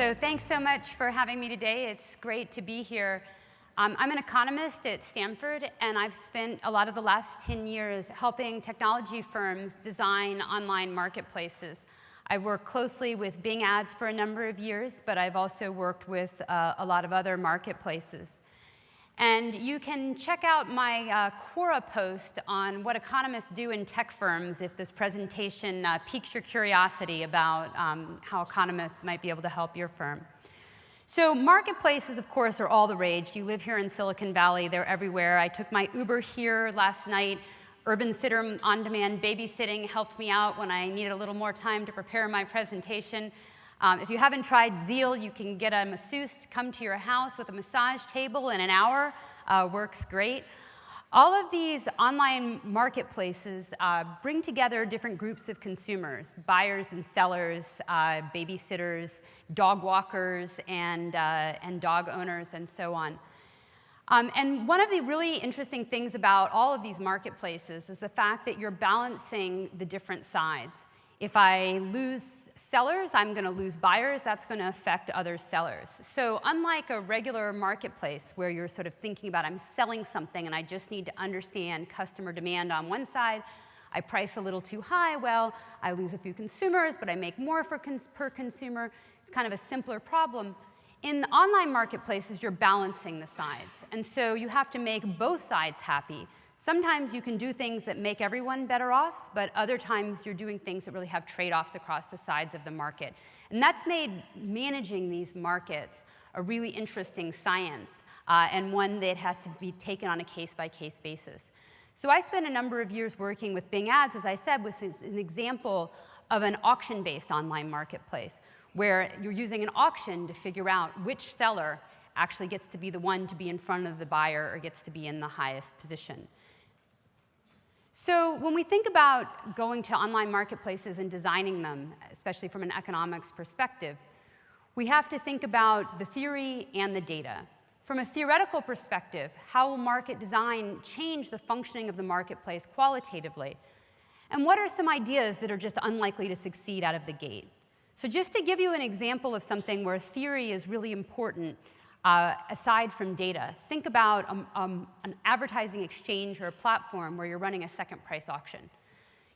So thanks so much for having me today. It's great to be here. I'm an economist at Stanford, and I've spent a lot of the last 10 years helping technology firms design online marketplaces. I've worked closely with Bing Ads for a number of years, but I've also worked with a lot of other marketplaces. And you can check out my Quora post on what economists do in tech firms if this presentation piques your curiosity about how economists might be able to help your firm. So marketplaces, of course, are all the rage. You live here in Silicon Valley. They're everywhere. I took my Uber here last night. Urban Sitter on-demand babysitting helped me out when I needed a little more time to prepare my presentation. If you haven't tried Zeal, you can get a masseuse to come to your house with a massage table in an hour. Works great. All of these online marketplaces bring together different groups of consumers, buyers and sellers, babysitters, dog walkers, and dog owners, and so on. And one of the really interesting things about all of these marketplaces is the fact that you're balancing the different sides. If I lose sellers, I'm going to lose buyers. That's going to affect other sellers. So unlike a regular marketplace where you're sort of thinking about, I'm selling something and I just need to understand customer demand on one side, I price a little too high, well, I lose a few consumers, but I make more per consumer. It's kind of a simpler problem. In online marketplaces, you're balancing the sides. And so you have to make both sides happy. Sometimes you can do things that make everyone better off, but other times you're doing things that really have trade-offs across the sides of the market. And that's made managing these markets a really interesting science, and one that has to be taken on a case-by-case basis. So I spent a number of years working with Bing Ads, as I said, which is an example of an auction-based online marketplace, where you're using an auction to figure out which seller actually gets to be the one to be in front of the buyer or gets to be in the highest position. So when we think about going to online marketplaces and designing them, especially from an economics perspective, we have to think about the theory and the data. From a theoretical perspective, how will market design change the functioning of the marketplace qualitatively? And what are some ideas that are just unlikely to succeed out of the gate? So just to give you an example of something where theory is really important, aside from data, think about an advertising exchange or a platform where you're running a second price auction.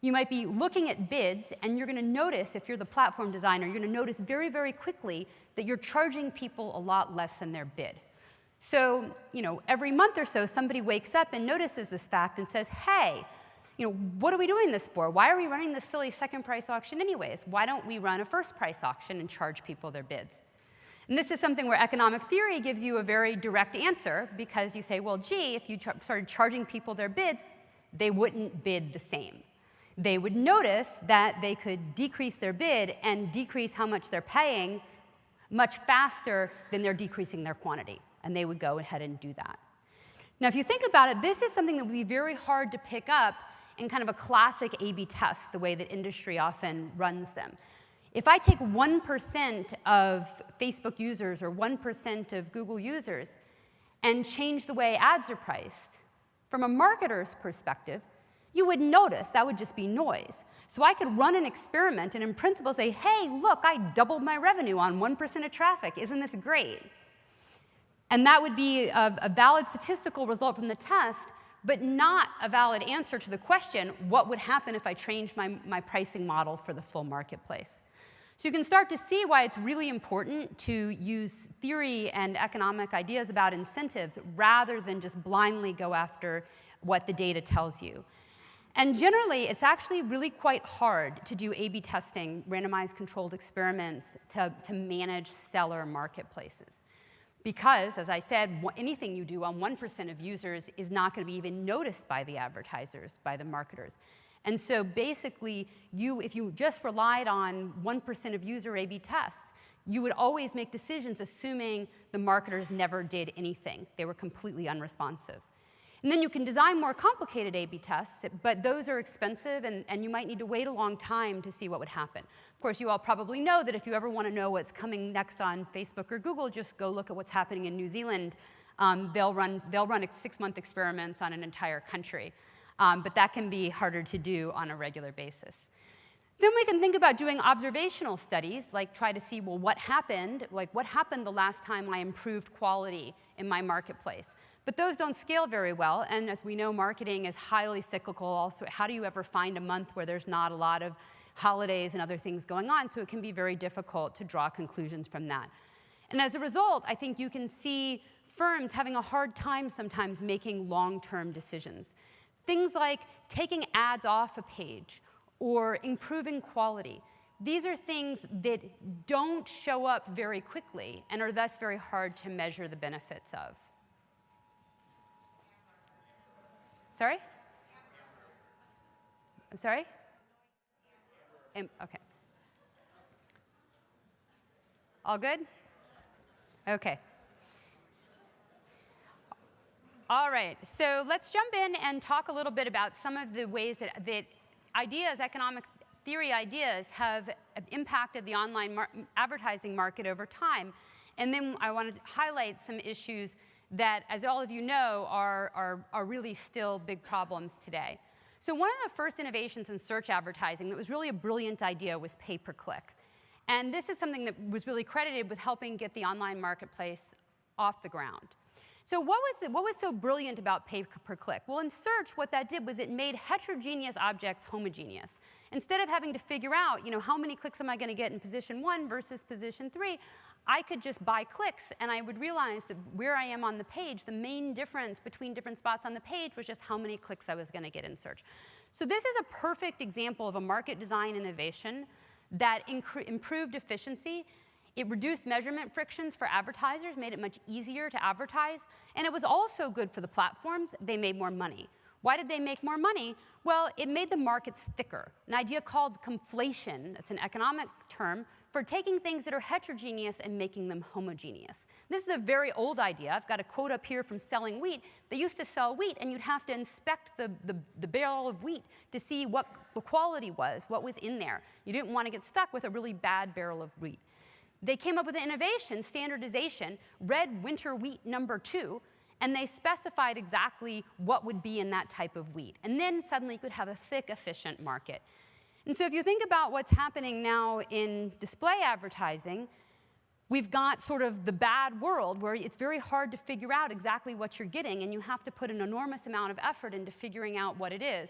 You might be looking at bids, and you're going to notice, if you're the platform designer, you're going to notice very, very quickly that you're charging people a lot less than their bid. So, every month or so, somebody wakes up and notices this fact and says, hey, what are we doing this for? Why are we running this silly second price auction anyways? Why don't we run a first price auction and charge people their bids? And this is something where economic theory gives you a very direct answer, because you say, well, gee, if you started charging people their bids, they wouldn't bid the same. They would notice that they could decrease their bid and decrease how much they're paying much faster than they're decreasing their quantity. And they would go ahead and do that. Now, if you think about it, this is something that would be very hard to pick up in kind of a classic A/B test, the way that industry often runs them. If I take 1% of Facebook users or 1% of Google users and change the way ads are priced, from a marketer's perspective, you would notice that would just be noise. So I could run an experiment and in principle say, hey, look, I doubled my revenue on 1% of traffic. Isn't this great? And that would be a valid statistical result from the test, but not a valid answer to the question, what would happen if I changed my pricing model for the full marketplace? So you can start to see why it's really important to use theory and economic ideas about incentives rather than just blindly go after what the data tells you. And generally, it's actually really quite hard to do A/B testing, randomized controlled experiments, to manage seller marketplaces. Because, as I said, anything you do on 1% of users is not going to be even noticed by the advertisers, by the marketers. And so basically, if you just relied on 1% of user A/B tests, you would always make decisions assuming the marketers never did anything. They were completely unresponsive. And then you can design more complicated A/B tests, but those are expensive, and you might need to wait a long time to see what would happen. Of course, you all probably know that if you ever want to know what's coming next on Facebook or Google, just go look at what's happening in New Zealand. They'll run 6-month experiments on an entire country. But that can be harder to do on a regular basis. Then we can think about doing observational studies, like try to see, well, what happened the last time I improved quality in my marketplace. But those don't scale very well, and as we know, marketing is highly cyclical. Also, how do you ever find a month where there's not a lot of holidays and other things going on? So it can be very difficult to draw conclusions from that. And as a result, I think you can see firms having a hard time sometimes making long-term decisions. Things like taking ads off a page or improving quality. These are things that don't show up very quickly and are thus very hard to measure the benefits of. Sorry? I'm sorry? Okay. All good? Okay. All right, so let's jump in and talk a little bit about some of the ways that ideas, economic theory ideas, have impacted the online advertising market over time. And then I want to highlight some issues that, as all of you know, are really still big problems today. So one of the first innovations in search advertising that was really a brilliant idea was pay-per-click. And this is something that was really credited with helping get the online marketplace off the ground. So what was so brilliant about pay-per-click? Well, in search, what that did was it made heterogeneous objects homogeneous. Instead of having to figure out, how many clicks am I going to get in position 1 versus position 3, I could just buy clicks, and I would realize that where I am on the page, the main difference between different spots on the page was just how many clicks I was going to get in search. So this is a perfect example of a market design innovation that improved efficiency. It reduced measurement frictions for advertisers, made it much easier to advertise, and it was also good for the platforms. They made more money. Why did they make more money? Well, it made the markets thicker, an idea called conflation. That's an economic term for taking things that are heterogeneous and making them homogeneous. This is a very old idea. I've got a quote up here from Selling Wheat. They used to sell wheat, and you'd have to inspect the barrel of wheat to see what the quality was, what was in there. You didn't want to get stuck with a really bad barrel of wheat. They came up with an innovation, standardization, red winter wheat number 2, and they specified exactly what would be in that type of wheat. And then suddenly you could have a thick, efficient market. And so if you think about what's happening now in display advertising, we've got sort of the bad world where it's very hard to figure out exactly what you're getting, and you have to put an enormous amount of effort into figuring out what it is.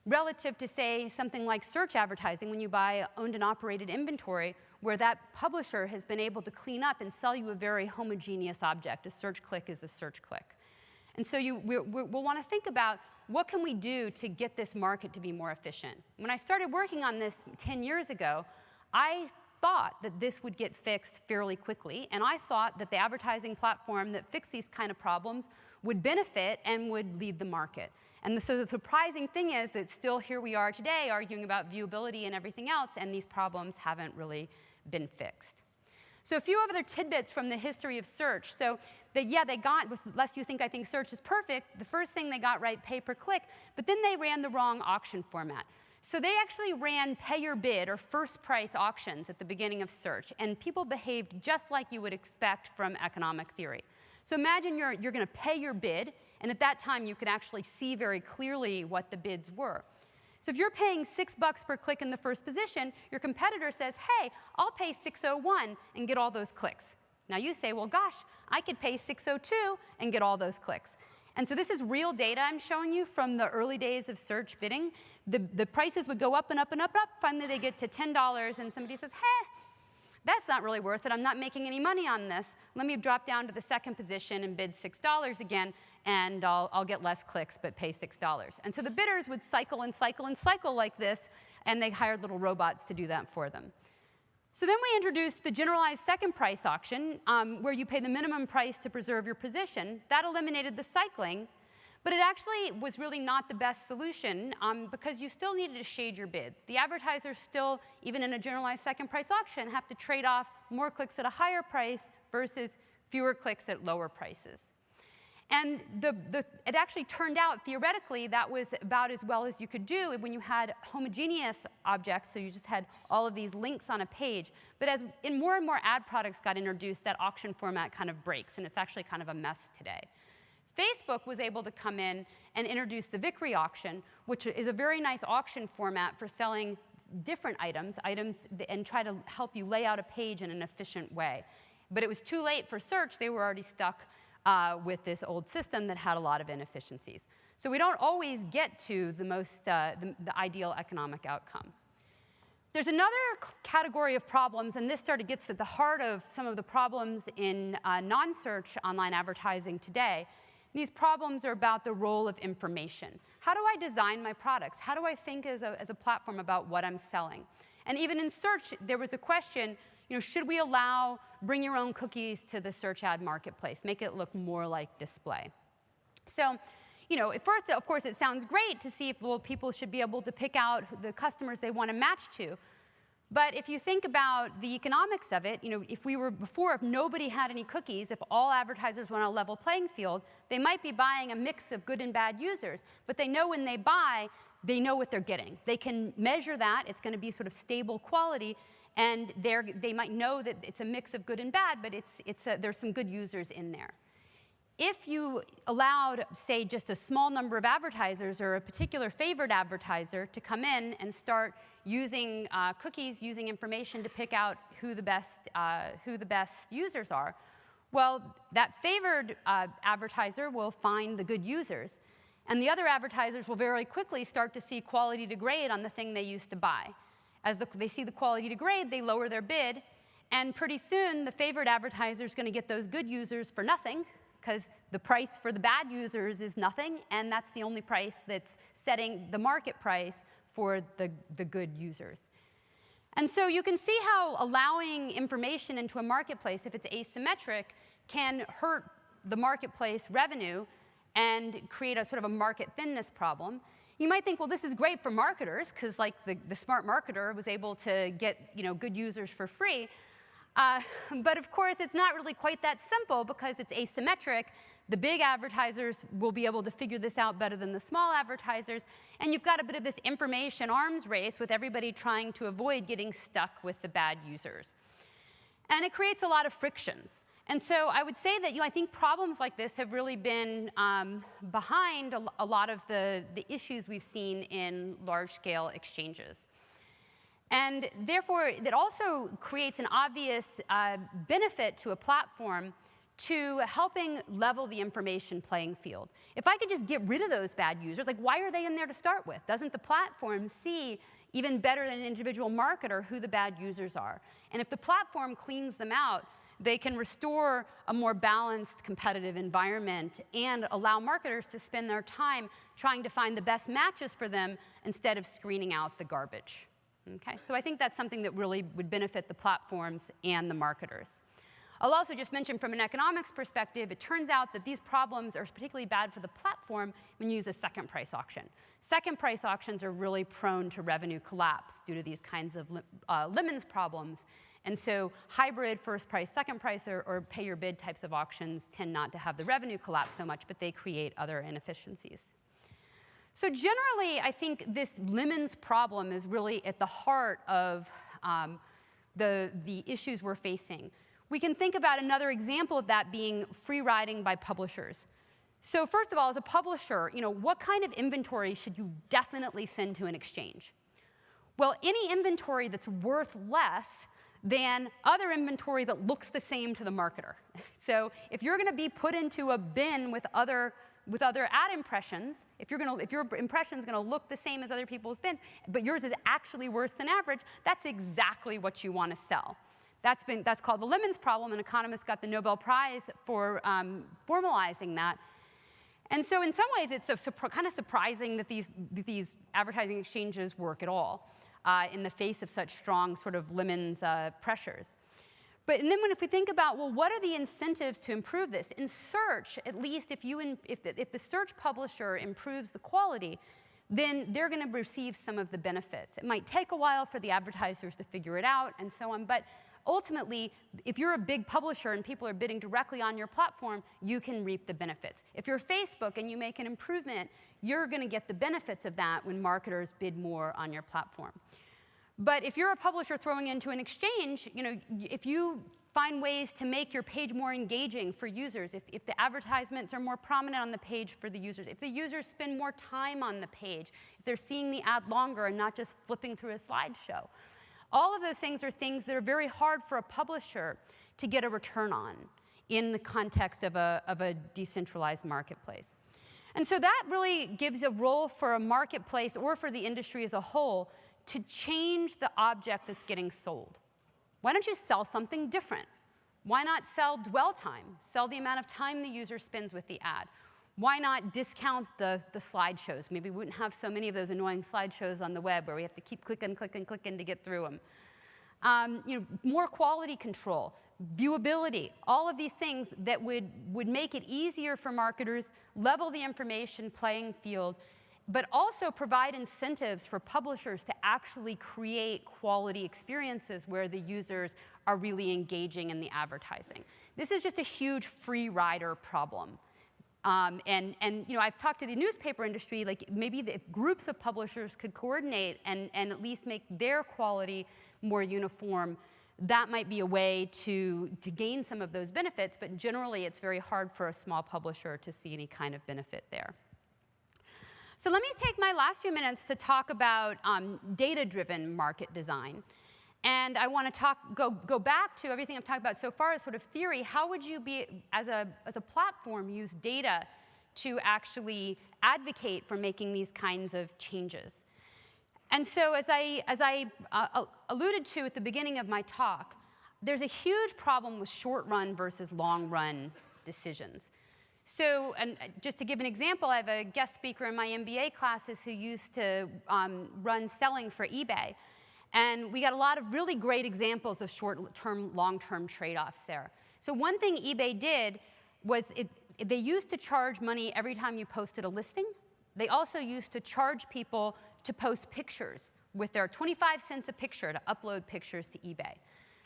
Relative to, say, something like search advertising, when you buy owned and operated inventory, where that publisher has been able to clean up and sell you a very homogeneous object. A search click is a search click. And so we'll want to think about what can we do to get this market to be more efficient. When I started working on this 10 years ago, I thought that this would get fixed fairly quickly, and I thought that the advertising platform that fixed these kind of problems would benefit and would lead the market. And so the surprising thing is that still here we are today arguing about viewability and everything else, and these problems haven't really been fixed. So a few other tidbits from the history of search. So they got, lest you think I think search is perfect, the first thing they got right, pay-per-click, but then they ran the wrong auction format. So they actually ran pay your bid, or first price auctions, at the beginning of search, and people behaved just like you would expect from economic theory. So imagine you're going to pay your bid, and at that time you could actually see very clearly what the bids were. So if you're paying $6 per click in the first position, your competitor says, hey, I'll pay $6.01 and get all those clicks. Now you say, well, gosh, I could pay $6.02 and get all those clicks. And so this is real data I'm showing you from the early days of search bidding. The prices would go up and up and up and up. Finally, they get to $10, and somebody says, hey, that's not really worth it. I'm not making any money on this. Let me drop down to the second position and bid $6 again, and I'll get less clicks but pay $6. And so the bidders would cycle and cycle and cycle like this, and they hired little robots to do that for them. So then we introduced the generalized second price auction, where you pay the minimum price to preserve your position. That eliminated the cycling, but it actually was really not the best solution because you still needed to shade your bid. The advertisers still, even in a generalized second price auction, have to trade off more clicks at a higher price versus fewer clicks at lower prices. And it actually turned out, theoretically, that was about as well as you could do when you had homogeneous objects, so you just had all of these links on a page. But as more and more ad products got introduced, that auction format kind of breaks, and it's actually kind of a mess today. Facebook was able to come in and introduce the Victory auction, which is a very nice auction format for selling different items, and try to help you lay out a page in an efficient way. But it was too late for search. They were already stuck with this old system that had a lot of inefficiencies. So we don't always get to the ideal economic outcome. There's another category of problems, and this gets at the heart of some of the problems in non-search online advertising today. These problems are about the role of information. How do I design my products? How do I think as a platform about what I'm selling? And even in search, there was a question, should we allow bring your own cookies to the search ad marketplace, make it look more like display? So, at first, of course, it sounds great to see if people should be able to pick out the customers they want to match to. But if you think about the economics of it, if nobody had any cookies, if all advertisers were on a level playing field, they might be buying a mix of good and bad users. But they know when they buy, they know what they're getting. They can measure that. It's going to be sort of stable quality. And they might know that it's a mix of good and bad, but there's some good users in there. If you allowed, say, just a small number of advertisers or a particular favored advertiser to come in and start using cookies, using information to pick out who the best users are, well, that favored advertiser will find the good users. And the other advertisers will very quickly start to see quality degrade on the thing they used to buy. As they see the quality degrade, they lower their bid. And pretty soon, the favored advertiser is going to get those good users for nothing, because the price for the bad users is nothing, and that's the only price that's setting the market price for the good users. And so you can see how allowing information into a marketplace, if it's asymmetric, can hurt the marketplace revenue and create a sort of a market thinness problem. You might think, well, this is great for marketers, because like the smart marketer was able to get good users for free. But of course, it's not really quite that simple, because it's asymmetric. The big advertisers will be able to figure this out better than the small advertisers. And you've got a bit of this information arms race with everybody trying to avoid getting stuck with the bad users. And it creates a lot of frictions. And so I would say that I think problems like this have really been behind a lot of the issues we've seen in large-scale exchanges. And therefore, it also creates an obvious benefit to a platform to helping level the information playing field. If I could just get rid of those bad users, like, why are they in there to start with? Doesn't the platform see even better than an individual marketer who the bad users are? And if the platform cleans them out, they can restore a more balanced competitive environment and allow marketers to spend their time trying to find the best matches for them instead of screening out the garbage. Okay, so I think that's something that really would benefit the platforms and the marketers. I'll also just mention from an economics perspective, it turns out that these problems are particularly bad for the platform when you use a second price auction. Second price auctions are really prone to revenue collapse due to these kinds of lemons problems. And so hybrid first price, second price, or pay your bid types of auctions tend not to have the revenue collapse so much, but they create other inefficiencies. So generally, I think this lemons problem is really at the heart of the issues we're facing. We can think about another example of that being free riding by publishers. So first of all, as a publisher, what kind of inventory should you definitely send to an exchange? Well, any inventory that's worth less than other inventory that looks the same to the marketer. So if you're going to be put into a bin with other ad impressions, if your impression is going to look the same as other people's bins, but yours is actually worse than average, that's exactly what you want to sell. That's called the lemons problem, and economists got the Nobel Prize for formalizing that. And so in some ways, it's kind of surprising that these advertising exchanges work at all in the face of such strong sort of lemons pressures. But and then if we think about, well, what are the incentives to improve this? In search, at least if the search publisher improves the quality, then they're going to receive some of the benefits. It might take a while for the advertisers to figure it out and so on, but ultimately, if you're a big publisher and people are bidding directly on your platform, you can reap the benefits. If you're Facebook and you make an improvement, you're going to get the benefits of that when marketers bid more on your platform. But if you're a publisher throwing into an exchange, if you find ways to make your page more engaging for users, if the advertisements are more prominent on the page for the users, if the users spend more time on the page, if they're seeing the ad longer and not just flipping through a slideshow, all of those things are things that are very hard for a publisher to get a return on in the context of a decentralized marketplace. And so that really gives a role for a marketplace or for the industry as a whole to change the object that's getting sold. Why don't you sell something different? Why not sell dwell time? Sell the amount of time the user spends with the ad. Why not discount the slideshows? Maybe we wouldn't have so many of those annoying slideshows on the web where we have to keep clicking to get through them. More quality control, viewability, all of these things that would make it easier for marketers, level the information playing field, but also provide incentives for publishers to actually create quality experiences where the users are really engaging in the advertising. This is just a huge free rider problem. I've talked to the newspaper industry, like maybe if groups of publishers could coordinate and at least make their quality more uniform, that might be a way to gain some of those benefits, but generally it's very hard for a small publisher to see any kind of benefit there. So let me take my last few minutes to talk about data-driven market design. And I want to go back to everything I've talked about so far as sort of theory. How would you be, as a platform, use data to actually advocate for making these kinds of changes? And so as I alluded to at the beginning of my talk, there's a huge problem with short-run versus long-run decisions. So, and just to give an example, I have a guest speaker in my MBA classes who used to run selling for eBay. And we got a lot of really great examples of short-term, long-term trade-offs there. So one thing eBay did was they used to charge money every time you posted a listing. They also used to charge people to post pictures with their 25 cents a picture to upload pictures to eBay.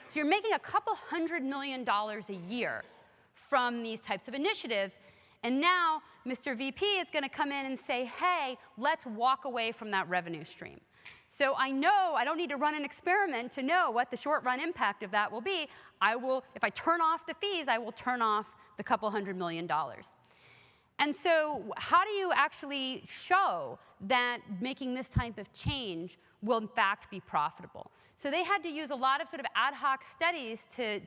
So you're making a couple $100 million a year from these types of initiatives. And now Mr. VP is going to come in and say, hey, let's walk away from that revenue stream. So I know I don't need to run an experiment to know what the short-run impact of that will be. If I turn off the fees, I will turn off the couple $100 million. And so how do you actually show that making this type of change will in fact be profitable? So they had to use a lot of sort of ad hoc studies to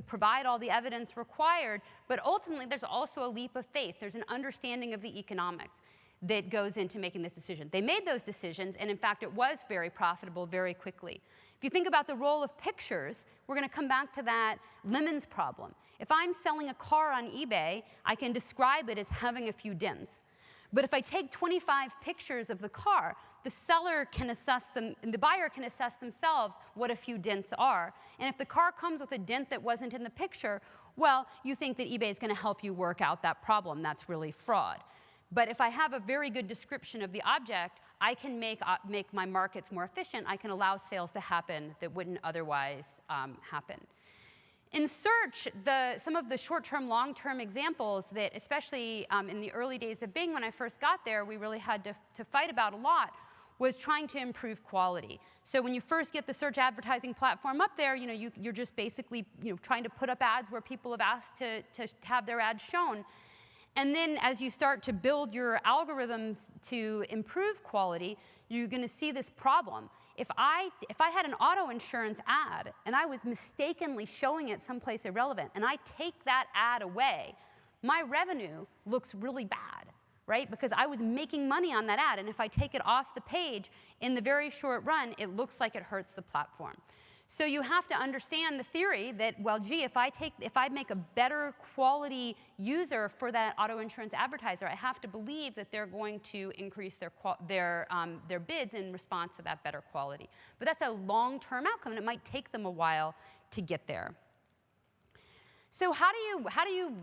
provide all the evidence required, but ultimately there's also a leap of faith. There's an understanding of the economics that goes into making this decision. They made those decisions, and in fact it was very profitable very quickly. If you think about the role of pictures, we're going to come back to that lemons problem. If I'm selling a car on eBay, I can describe it as having a few dents. But if I take 25 pictures of the car, the seller can assess them, and the buyer can assess themselves what a few dents are. And if the car comes with a dent that wasn't in the picture, well, you think that eBay is going to help you work out that problem. That's really fraud. But if I have a very good description of the object, I can make my markets more efficient. I can allow sales to happen that wouldn't otherwise happen. In search, some of the short-term, long-term examples that, especially in the early days of Bing when I first got there, we really had to fight about a lot, was trying to improve quality. So when you first get the search advertising platform up there, you're just basically trying to put up ads where people have asked to have their ads shown. And then as you start to build your algorithms to improve quality, you're going to see this problem. If I had an auto insurance ad and I was mistakenly showing it someplace irrelevant, and I take that ad away, my revenue looks really bad, right? Because I was making money on that ad, and if I take it off the page in the very short run, it looks like it hurts the platform. So you have to understand the theory that, well, gee, if I make a better quality user for that auto insurance advertiser, I have to believe that they're going to increase their bids in response to that better quality. But that's a long-term outcome, and it might take them a while to get there. So how do you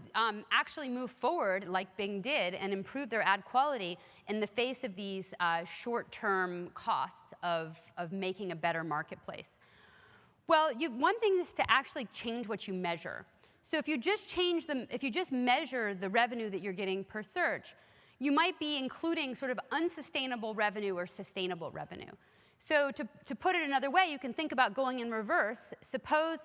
actually move forward like Bing did and improve their ad quality in the face of these short-term costs of making a better marketplace? Well, one thing is to actually change what you measure. So if you just measure the revenue that you're getting per search, you might be including sort of unsustainable revenue or sustainable revenue. So to put it another way, you can think about going in reverse. Suppose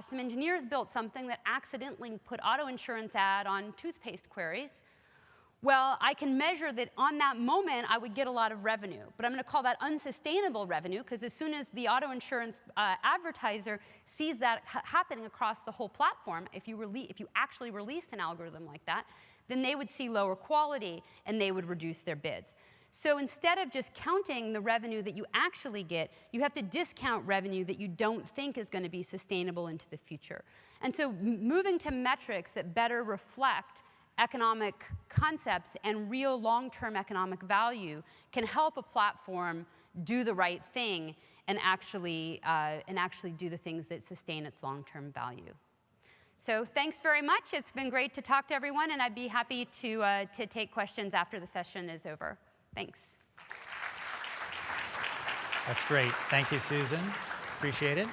some engineers built something that accidentally put auto insurance ad on toothpaste queries. Well, I can measure that on that moment, I would get a lot of revenue. But I'm going to call that unsustainable revenue, because as soon as the auto insurance advertiser sees that happening across the whole platform, if you actually released an algorithm like that, then they would see lower quality, and they would reduce their bids. So instead of just counting the revenue that you actually get, you have to discount revenue that you don't think is going to be sustainable into the future. And so moving to metrics that better reflect economic concepts and real long-term economic value can help a platform do the right thing and actually do the things that sustain its long-term value. So thanks very much. It's been great to talk to everyone, and I'd be happy to take questions after the session is over. Thanks. That's great. Thank you, Susan. Appreciate it.